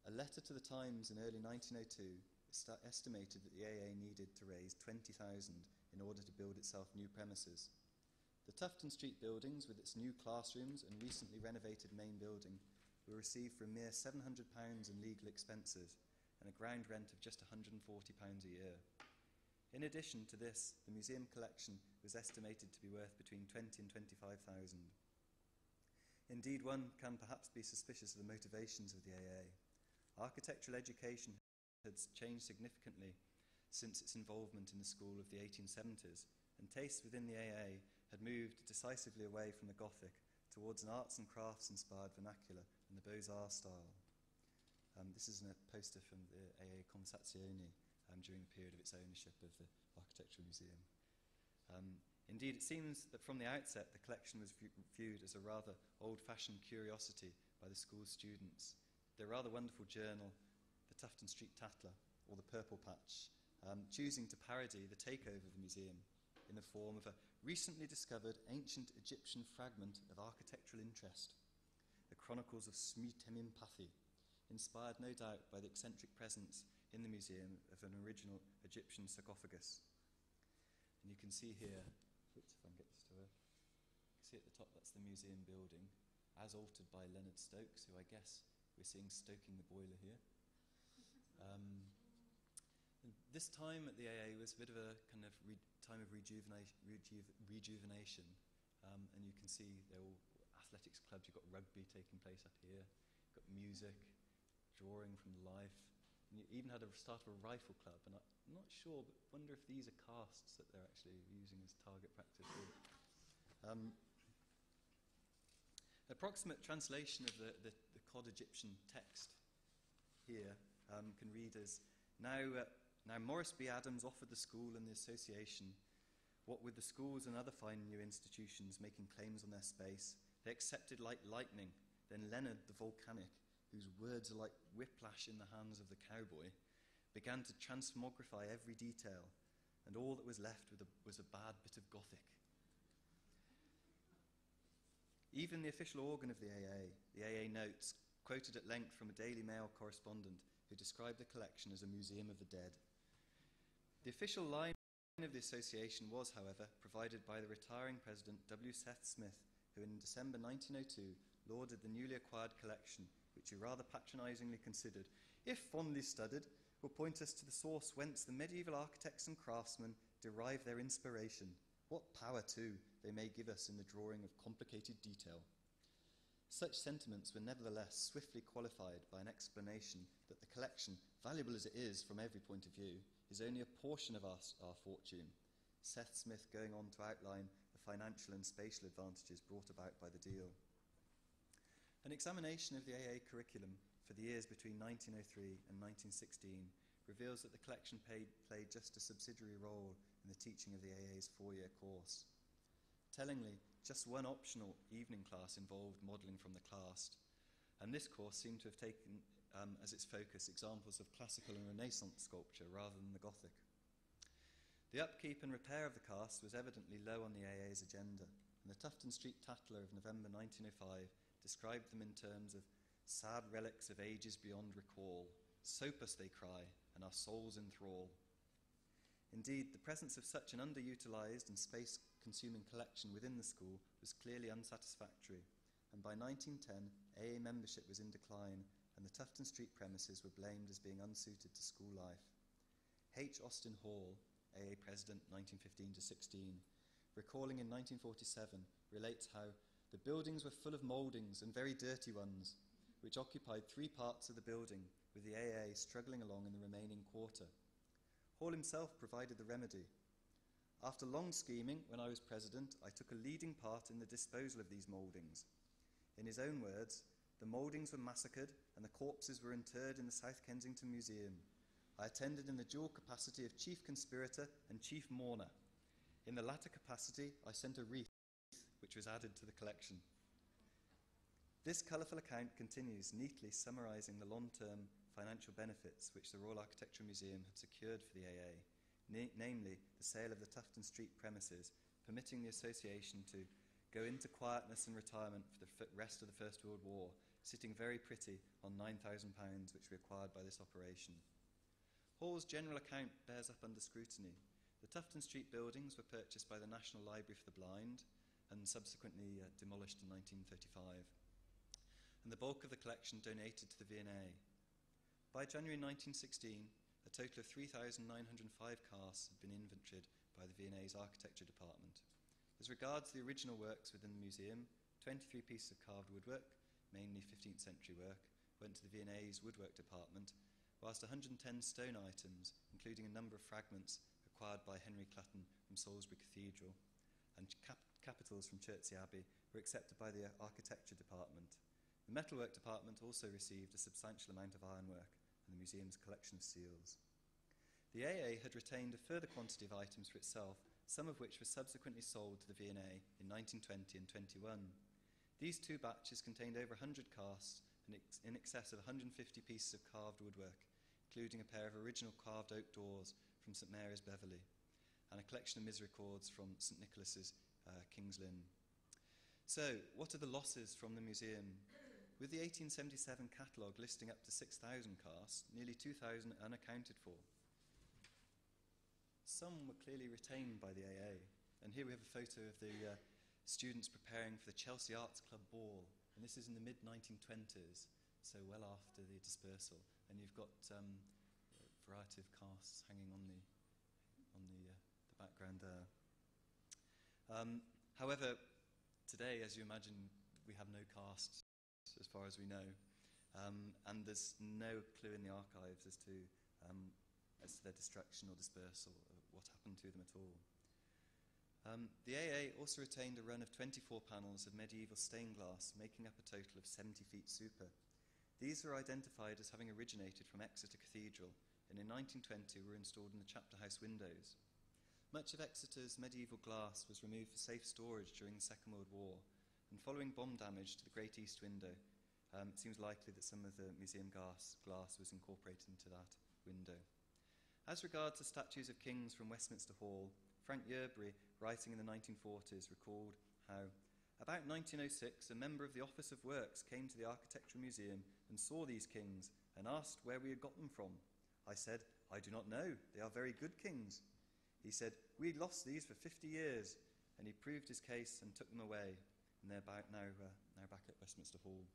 A letter to the Times in early 1902 estimated that the AA needed to raise 20,000 in order to build itself new premises. The Tufton Street buildings, with its new classrooms and recently renovated main building, were received for a mere £700 in legal expenses and a ground rent of just £140 a year. In addition to this, the museum collection was estimated to be worth between 20 and 25,000. Indeed, one can perhaps be suspicious of the motivations of the AA. Architectural education had changed significantly since its involvement in the school of the 1870s, and tastes within the AA had moved decisively away from the Gothic towards an arts and crafts-inspired vernacular and the Beaux-Arts style. This is a poster from the AA Conversazione during the period of its ownership of the Architectural Museum. Indeed, it seems that from the outset the collection was viewed as a rather old-fashioned curiosity by the school's students. Their rather wonderful journal, the Tufton Street Tatler, or the Purple Patch, choosing to parody the takeover of the museum in the form of a recently discovered ancient Egyptian fragment of architectural interest, the Chronicles of Smi-Temimpathi, inspired no doubt by the eccentric presence in the museum of an original Egyptian sarcophagus. And you can see here, oops, if I can get this to work, you can see at the top that's the museum building, as altered by Leonard Stokes, who I guess we're seeing stoking the boiler here. This time at the AA was a bit of a kind of time of rejuvenation, and you can see they're all athletics clubs. You've got rugby taking place up here, you've got music, drawing from life, and you even had a start of a rifle club, and I'm not sure, but wonder if these are casts that they're actually using as target practice. Approximate translation of the Cod Egyptian text here can read as, Now Morris B. Adams offered the school and the association, what with the schools and other fine new institutions making claims on their space, they accepted like lightning. Then Leonard the volcanic, whose words are like whiplash in the hands of the cowboy, began to transmogrify every detail, and all that was left was a bad bit of Gothic. Even the official organ of the AA Notes, quoted at length from a Daily Mail correspondent who described the collection as a museum of the dead. The official line of the association was, however, provided by the retiring president W. Seth Smith, who in December 1902 lauded the newly acquired collection, which he rather patronisingly considered, if fondly studied, will point us to the source whence the medieval architects and craftsmen derive their inspiration. What power, too, they may give us in the drawing of complicated detail. Such sentiments were nevertheless swiftly qualified by an explanation that the collection, valuable as it is from every point of view, is only a portion of our fortune, Seth Smith going on to outline the financial and spatial advantages brought about by the deal. An examination of the AA curriculum for the years between 1903 and 1916 reveals that the collection played just a subsidiary role in the teaching of the AA's 4-year course. Tellingly, just one optional evening class involved modelling from the classed, and this course seemed to have taken as its focus examples of classical and Renaissance sculpture rather than the Gothic. The upkeep and repair of the cast was evidently low on the AA's agenda, and the Tufton Street Tatler of November 1905 described them in terms of sad relics of ages beyond recall. Soap us, they cry, and our souls enthrall. Indeed, the presence of such an underutilised and space-consuming collection within the school was clearly unsatisfactory, and by 1910, AA membership was in decline, and the Tufton Street premises were blamed as being unsuited to school life. H. Austin Hall, AA President 1915-16, recalling in 1947, relates how the buildings were full of mouldings and very dirty ones, which occupied 3 parts of the building, with the AA struggling along in the remaining quarter. Hall himself provided the remedy. After long scheming, when I was president, I took a leading part in the disposal of these mouldings. In his own words, the mouldings were massacred and the corpses were interred in the South Kensington Museum. I attended in the dual capacity of chief conspirator and chief mourner. In the latter capacity, I sent a wreath, which was added to the collection. This colourful account continues, neatly summarising the long-term financial benefits which the Royal Architectural Museum had secured for the AA, namely the sale of the Tufton Street premises, permitting the association to go into quietness and retirement for the rest of the First World War, sitting very pretty on £9,000 which we acquired by this operation. Hall's general account bears up under scrutiny. The Tufton Street buildings were purchased by the National Library for the Blind and subsequently demolished in 1935. And the bulk of the collection donated to the V&A. By January 1916, a total of 3,905 casts had been inventoried by the V&A's architecture department. As regards the original works within the museum, 23 pieces of carved woodwork, mainly 15th century work, went to the V&A's woodwork department, whilst 110 stone items, including a number of fragments acquired by Henry Clutton from Salisbury Cathedral and capitals from Chertsey Abbey, were accepted by the architecture department. The metalwork department also received a substantial amount of ironwork and the museum's collection of seals. The AA had retained a further quantity of items for itself, some of which were subsequently sold to the V&A in 1920 and 21. These two batches contained over 100 casts and in excess of 150 pieces of carved woodwork, including a pair of original carved oak doors from St Mary's, Beverley, and a collection of misericords from St Nicholas's, King's Lynn. So, what are the losses from the museum? With the 1877 catalogue listing up to 6,000 casts, nearly 2,000 unaccounted for. Some were clearly retained by the AA, and here we have a photo of the students preparing for the Chelsea Arts Club ball, and this is in the mid-1920s, so well after the dispersal, and you've got a variety of casts hanging on the background there. However, today, as you imagine, we have no casts as far as we know, and there's no clue in the archives as to their destruction or dispersal, or what happened to them at all. The AA also retained a run of 24 panels of medieval stained glass, making up a total of 70 feet super. These were identified as having originated from Exeter Cathedral, and in 1920 were installed in the chapter house windows. Much of Exeter's medieval glass was removed for safe storage during the Second World War, and following bomb damage to the Great East Window, it seems likely that some of the museum glass was incorporated into that window. As regards the statues of kings from Westminster Hall, Frank Yerbury, writing in the 1940s, recalled how, about 1906, a member of the Office of Works came to the Architectural Museum and saw these kings and asked where we had got them from. I said, I do not know, they are very good kings. He said, we lost these for 50 years, and he proved his case and took them away, and they're now back at Westminster Hall.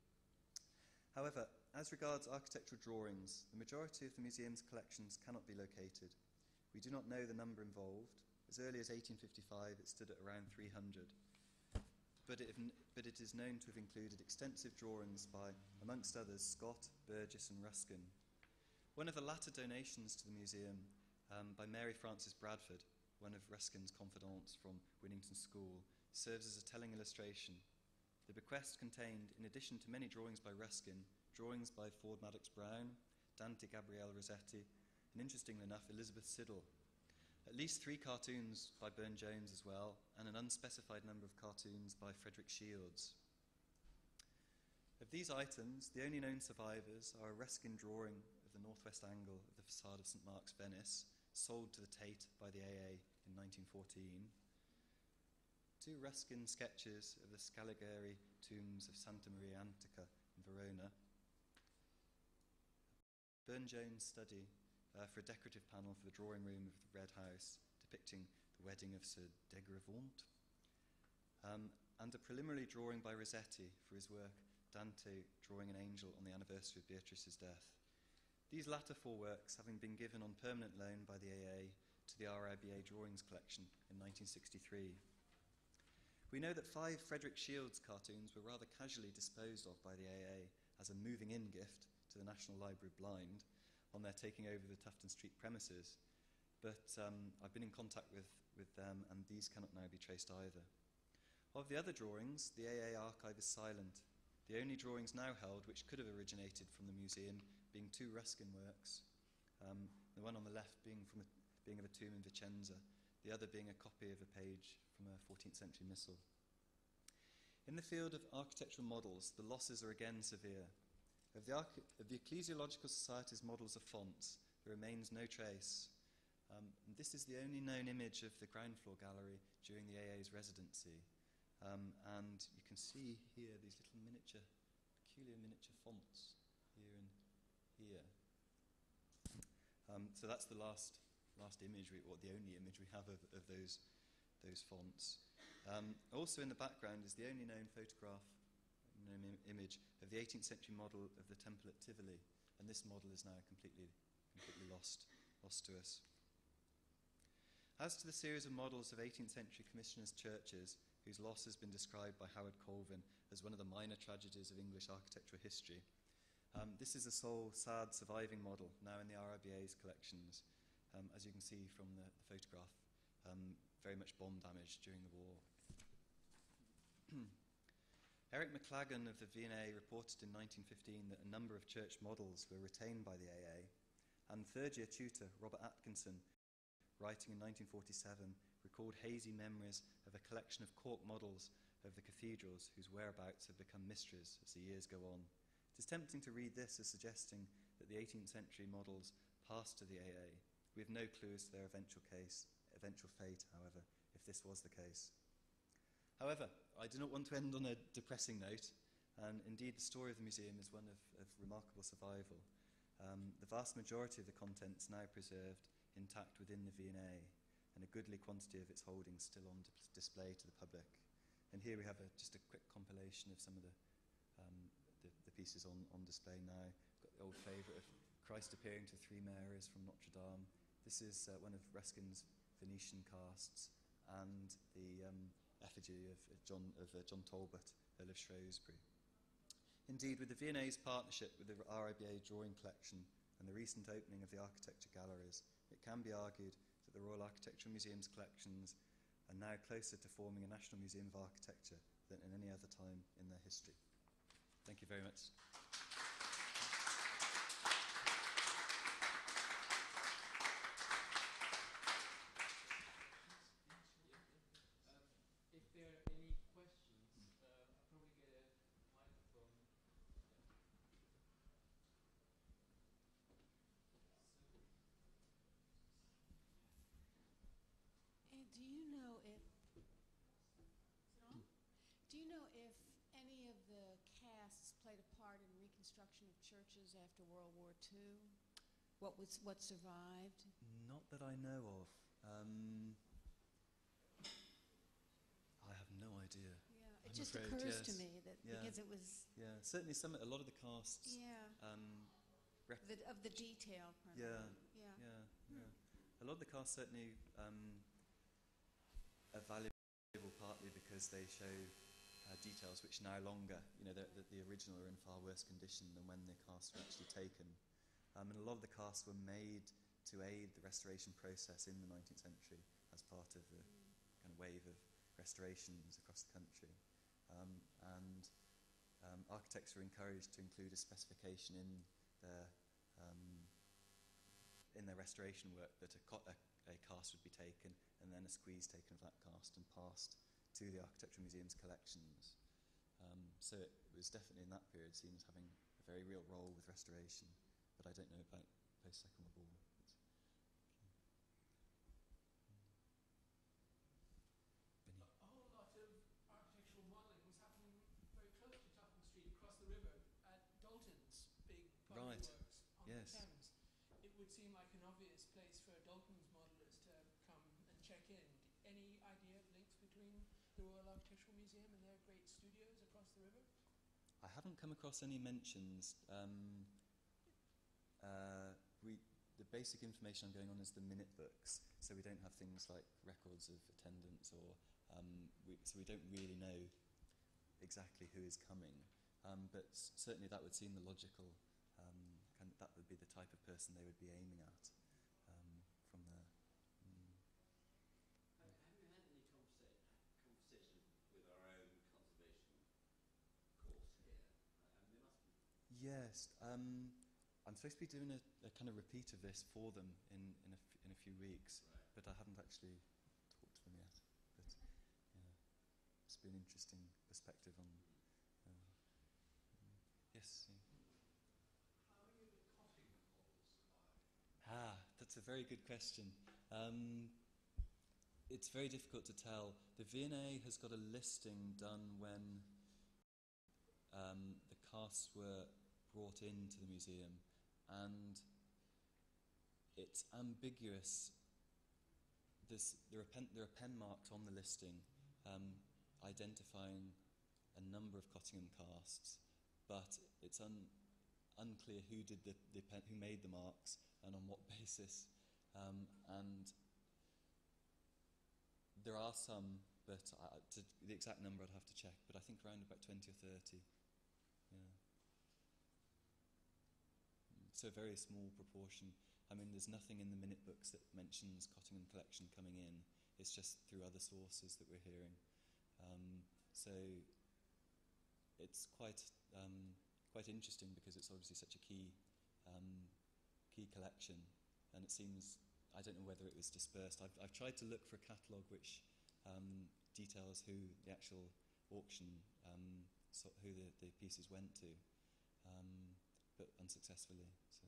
However, as regards architectural drawings, the majority of the museum's collections cannot be located. We do not know the number involved. As early as 1855, it stood at around 300. But it is known to have included extensive drawings by, amongst others, Scott, Burges and Ruskin. One of the latter donations to the museum, by Mary Frances Bradford, one of Ruskin's confidants from Winnington School, serves as a telling illustration. The bequest contained, in addition to many drawings by Ruskin, drawings by Ford Madox Brown, Dante Gabriele Rossetti, and interestingly enough, Elizabeth Siddal. At least 3 cartoons by Burne-Jones as well, and an unspecified number of cartoons by Frederick Shields. Of these items, the only known survivors are a Ruskin drawing of the northwest angle of the facade of St Mark's, Venice, sold to the Tate by the AA in 1914, 2 Ruskin sketches of the Scaligeri tombs of Santa Maria Antica in Verona, Burne-Jones study for a decorative panel for the drawing room of the Red House depicting the wedding of Sir Degrevant, and a preliminary drawing by Rossetti for his work Dante drawing an angel on the anniversary of Beatrice's death. These latter 4 works having been given on permanent loan by the AA to the RIBA Drawings Collection in 1963. We know that 5 Frederick Shields cartoons were rather casually disposed of by the AA as a moving-in gift to the National Library Blind on their taking over the Tufton Street premises, but I've been in contact with them, and these cannot now be traced either. Of the other drawings, the AA archive is silent. The only drawings now held which could have originated from the museum being 2 Ruskin works, the one on the left being of a tomb in Vicenza, the other being a copy of a page from a 14th century missal. In the field of architectural models, the losses are again severe. Of the Ecclesiological Society's models of fonts, there remains no trace. This is the only known image of the ground floor gallery during the AA's residency. And you can see here these little peculiar miniature fonts here and here. So that's the last image, or the only image we have of those fonts. Also in the background is the only known photograph, image of the 18th century model of the temple at Tivoli, and this model is now completely lost to us. As to the series of models of 18th century commissioners' churches, whose loss has been described by Howard Colvin as one of the minor tragedies of English architectural history, this is the sole sad surviving model now in the RIBA's collections, as you can see from the photograph, very much bomb damaged during the war. Eric McLagan of the V&A reported in 1915 that a number of church models were retained by the AA, and third-year tutor Robert Atkinson, writing in 1947, recalled hazy memories of a collection of cork models of the cathedrals whose whereabouts have become mysteries as the years go on. It is tempting to read this as suggesting that the 18th century models passed to the AA. We have no clue as to their eventual fate, however, if this was the case. However, I do not want to end on a depressing note, and indeed the story of the museum is one of remarkable survival. The vast majority of the contents now preserved intact within the V&A, and a goodly quantity of its holdings still on display to the public. And here we have just a quick compilation of some of the pieces on display now. Got the old favourite of Christ appearing to three Marys from Notre Dame. This is one of Ruskin's Venetian casts, and the effigy of John Talbot, Earl of Shrewsbury. Indeed, with the V&A's partnership with the RIBA drawing collection and the recent opening of the architecture galleries, it can be argued that the Royal Architectural Museum's collections are now closer to forming a National Museum of Architecture than at any other time in their history. Thank you very much. If there are any questions, I'll probably get a microphone. And do you know if any of the casts played a part in reconstruction of churches after World War II? What survived? Not that I know of. I have no idea. Yeah, it just occurs to me that because it was. Yeah, certainly a lot of the casts. Yeah. Of the detail. Yeah. Yeah. A lot of the casts certainly are valuable partly because they show details which now longer, the original are in far worse condition than when the casts were actually taken. And a lot of the casts were made to aid the restoration process in the 19th century as part of the kind of wave of restorations across the country. And architects were encouraged to include a specification in their restoration work that a cast would be taken and then a squeeze taken of that cast and passed to the Architectural Museum's collections. So it was definitely in that period seen as having a very real role with restoration, but I don't know about post-Second World War. A whole lot of architectural modelling was happening very close to Tufton Street, across the river, at Dalton's big public works on the Thames. It would seem like an obvious place for Dalton's modellers to come and check in. Any idea of links between the Royal Architectural Museum and their great studios across the river? I haven't come across any mentions. The basic information I'm going on is the minute books, so we don't have things like records of attendance, or so we don't really know exactly who is coming. But certainly that would seem the logical. That would be the type of person they would be aiming at from there. Have you had any conversation with our own conservation course here? There must be. Yes, I'm supposed to be doing a kind of repeat of this for them in a few weeks, Right. but I haven't actually talked to them yet. But it's been an interesting perspective on. Yes. How are you copying the models survive? That's a very good question. It's very difficult to tell. The V&A has got a listing done when the casts were brought into the museum, and it's ambiguous. There are pen marks on the listing identifying a number of Cottingham casts, but it's unclear who made the marks and on what basis. And there are some, but the exact number I'd have to check. But I think around about 20 or 30. Yeah. So a very small proportion. I mean, there's nothing in the minute books that mentions Cottingham collection coming in. It's just through other sources that we're hearing. So it's quite interesting because it's obviously such a key collection, and it seems, I don't know whether it was dispersed. I've tried to look for a catalogue which details who the actual auction, who the pieces went to, but unsuccessfully. So.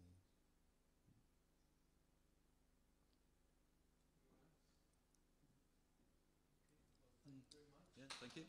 Thank you very much. Yeah, thank you.